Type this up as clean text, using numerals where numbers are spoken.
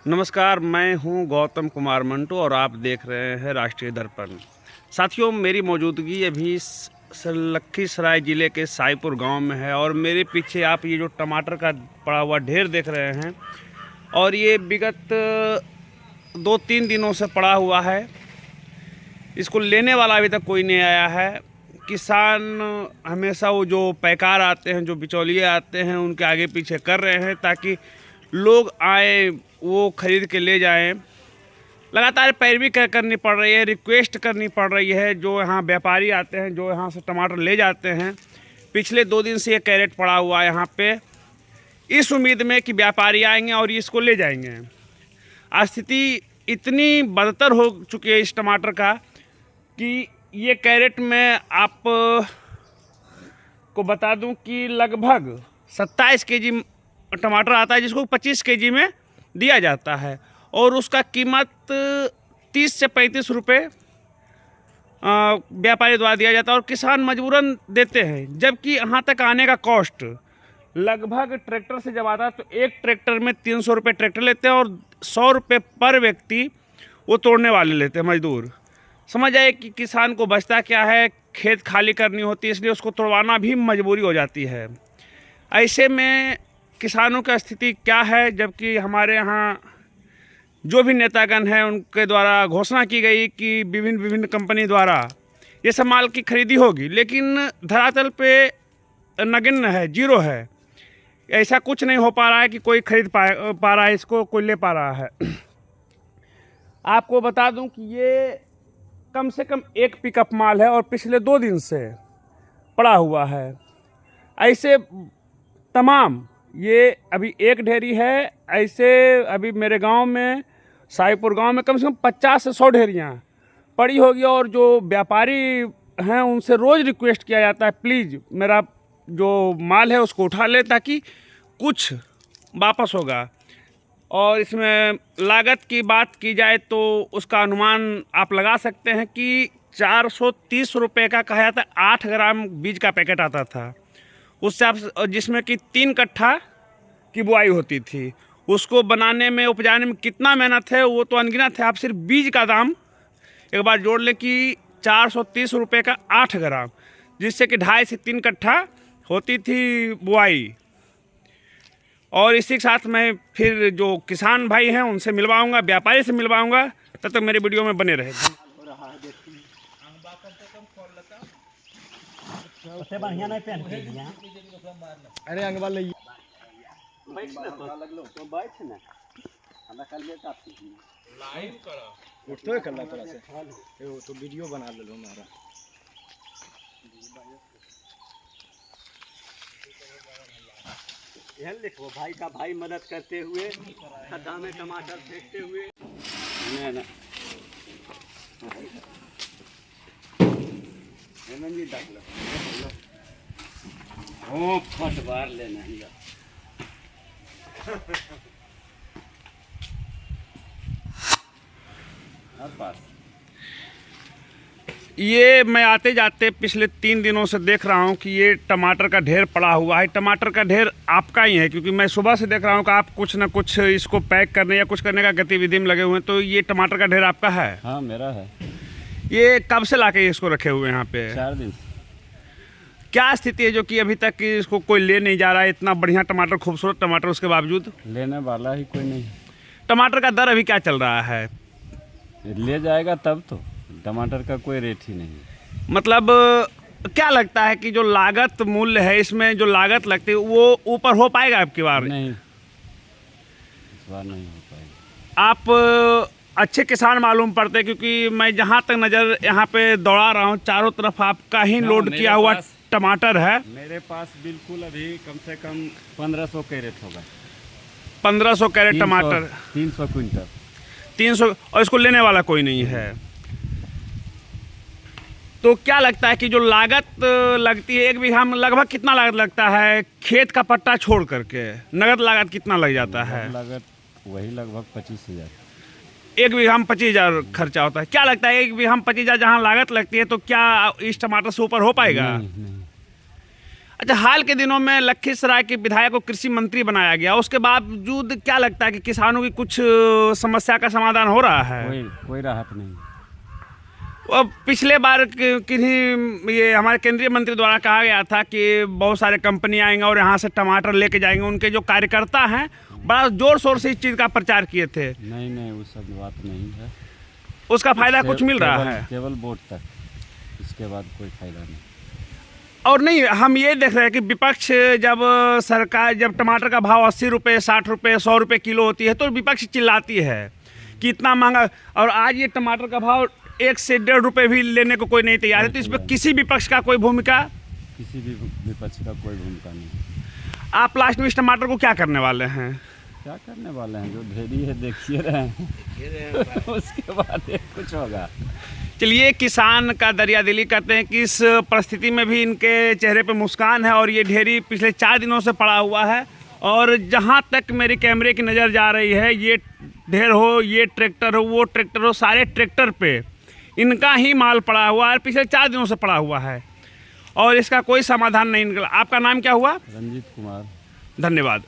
नमस्कार, मैं हूं गौतम कुमार मंटू और आप देख रहे हैं राष्ट्रीय दर्पण। साथियों, मेरी मौजूदगी अभी लखीसराय ज़िले के साईपुर गांव में है और मेरे पीछे आप ये जो टमाटर का पड़ा हुआ ढेर देख रहे हैं और ये विगत 2-3 दिनों से पड़ा हुआ है। इसको लेने वाला अभी तक कोई नहीं आया है। किसान हमेशा वो जो पैकार आते हैं, जो बिचौलिए आते हैं, उनके आगे पीछे कर रहे हैं ताकि लोग आए, वो खरीद के ले जाएं। लगातार पैरवी करनी पड़ रही है, रिक्वेस्ट करनी पड़ रही है। जो यहाँ व्यापारी आते हैं, जो यहाँ से टमाटर ले जाते हैं, पिछले 2 दिन से ये कैरेट पड़ा हुआ है यहाँ पे, इस उम्मीद में कि व्यापारी आएंगे और इसको ले जाएंगे। स्थिति इतनी बदतर हो चुकी है इस टमाटर का कि ये कैरेट में आप को बता दूं कि लगभग 27 केजी टमाटर आता है, जिसको 25 केजी में दिया जाता है और उसका कीमत 30 से 35 रुपये व्यापारी द्वारा दिया जाता है और किसान मजबूरन देते हैं। जबकि यहाँ तक आने का कॉस्ट लगभग ट्रैक्टर से जब आता है तो एक ट्रैक्टर में 300 रुपये ट्रैक्टर लेते हैं और 100 रुपये पर व्यक्ति वो तोड़ने वाले लेते हैं, मजदूर। समझ आए कि किसान को बचता क्या है, खेत खाली करनी होती है, इसलिए उसको तोड़वाना भी मजबूरी हो जाती है। ऐसे में किसानों की स्थिति क्या है, जबकि हमारे यहाँ जो भी नेतागण हैं उनके द्वारा घोषणा की गई कि विभिन्न कंपनी द्वारा ये सब माल की खरीदी होगी, लेकिन धरातल पे नगण्य है, जीरो है। ऐसा कुछ नहीं हो पा रहा है कि कोई खरीद पा रहा है, इसको कोई ले पा रहा है। आपको बता दूं कि ये कम से कम एक पिकअप माल है और पिछले 2 दिन से पड़ा हुआ है। ऐसे तमाम, ये अभी एक ढेरी है, ऐसे अभी मेरे गांव में, साईपुर गांव में कम से कम 50 से 100 ढेरियाँ पड़ी होगी। और जो व्यापारी हैं उनसे रोज़ रिक्वेस्ट किया जाता है, प्लीज़ मेरा जो माल है उसको उठा ले ताकि कुछ वापस होगा। और इसमें लागत की बात की जाए तो उसका अनुमान आप लगा सकते हैं कि 430 रुपये का कहा जाता है। 8 ग्राम बीज का पैकेट आता था उससे आप, जिसमें कि 3 कट्ठा की बुआई होती थी। उसको बनाने में, उपजाने में कितना मेहनत है वो तो अनगिनत है। आप सिर्फ बीज का दाम एक बार जोड़ लें कि 430 रुपये का 8 ग्राम, जिससे कि 2.5 से 3 कट्ठा होती थी बुआई। और इसी के साथ मैं फिर जो किसान भाई हैं उनसे मिलवाऊंगा, व्यापारी से मिलवाऊंगा। तब तक मेरे वीडियो में बने रहे। बढ़िया नहीं पहन के अरे अंगवा ले बैठ ना तो बैठ ना हमरा कल में काफी लाइव करा उठतो है कल्ला तरह से ए तो वीडियो बना ले लो हमारा। यह लिखो, भाई का भाई मदद करते हुए, खड्डा में टमाटर फेंकते हुए। नहीं ना हेमंत जी डाल लो, ओ फटवार लेना ही ये मैं आते जाते पिछले 3 दिनों से देख रहा हूँ कि ये टमाटर का ढेर पड़ा हुआ है। टमाटर का ढेर आपका ही है, क्योंकि मैं सुबह से देख रहा हूँ कि आप कुछ ना कुछ इसको पैक करने या कुछ करने का गतिविधि में लगे हुए हैं। तो ये टमाटर का ढेर आपका है? हाँ, मेरा है। ये कब से लाके इसको रखे हुए हैं यहाँ पे? 4 दिन। क्या स्थिति है जो कि अभी तक इसको कोई ले नहीं जा रहा है? इतना बढ़िया टमाटर, खूबसूरत टमाटर, उसके बावजूद लेने वाला ही कोई नहीं। टमाटर का दर अभी क्या चल रहा है? ले जाएगा तब तो, टमाटर का कोई रेट ही नहीं। मतलब क्या लगता है कि जो लागत मूल्य है, इसमें जो लागत लगती है वो ऊपर हो पाएगा आपकी बार? नहीं, इस बार नहीं हो पाएगा। आप अच्छे किसान मालूम पड़ते, क्योंकि मैं जहाँ तक नज़र यहाँ पे दौड़ा रहा हूँ, चारों तरफ आपका ही लोड किया हुआ टमाटर है। मेरे पास बिल्कुल अभी कम से कम 1500 कैरेट होगा। 1500 कैरेट टमाटर, 300 क्विंटल। 300, और इसको लेने वाला कोई नहीं है। तो क्या लगता है कि जो लागत लगती है 1 बीघा में, लगभग कितना लागत लगता है खेत का पट्टा छोड़ करके? नगद लागत कितना लग जाता है? लागत वही लगभग 25,000। 1 बीघा में 25,000 खर्चा होता है। क्या लगता है 1 बीघा में 25,000 जहाँ लागत लगती है, तो क्या इस टमाटर से ऊपर हो पाएगा? नहीं। अच्छा, हाल के दिनों में लखीसराय के विधायक को कृषि मंत्री बनाया गया, उसके बावजूद क्या लगता है कि किसानों की कुछ समस्या का समाधान हो रहा है? कोई राहत नहीं। अब पिछले बार किन्हीं ये हमारे केंद्रीय मंत्री द्वारा कहा गया था कि बहुत सारे कंपनी आएंगे और यहाँ से टमाटर लेके जाएंगे। उनके जो कार्यकर्ता हैं बड़ा जोर शोर से इस चीज़ का प्रचार किए थे। नहीं, वो सब बात नहीं है। उसका फायदा कुछ मिल रहा है? केवल वोट तक, इसके बाद कोई फायदा नहीं। और नहीं, हम ये देख रहे हैं कि विपक्ष जब टमाटर का भाव 80 रुपये, 60 रुपये, 100 रुपये किलो होती है तो विपक्ष चिल्लाती है कि इतना महंगा, और आज ये टमाटर का भाव 1 से 1.5 रुपये भी लेने को कोई नहीं तैयार है। तो इसमें किसी विपक्ष का कोई भूमिका? किसी भी विपक्ष का कोई भूमिका नहीं। आप लास्ट में इस टमाटर को क्या करने वाले हैं? क्या करने वाले हैं, जो ढेरी है देखिए रहे हैं उसके बाद कुछ होगा। चलिए, किसान का दरिया दिली कहते हैं कि इस परिस्थिति में भी इनके चेहरे पे मुस्कान है। और ये ढेरी पिछले 4 दिनों से पड़ा हुआ है और जहाँ तक मेरे कैमरे की नज़र जा रही है, ये ढेर हो, ये ट्रैक्टर हो, वो ट्रैक्टर हो, सारे ट्रैक्टर पे इनका ही माल पड़ा हुआ है, पिछले 4 दिनों से पड़ा हुआ है और इसका कोई समाधान नहीं निकला। आपका नाम क्या हुआ? रंजीत कुमार। धन्यवाद।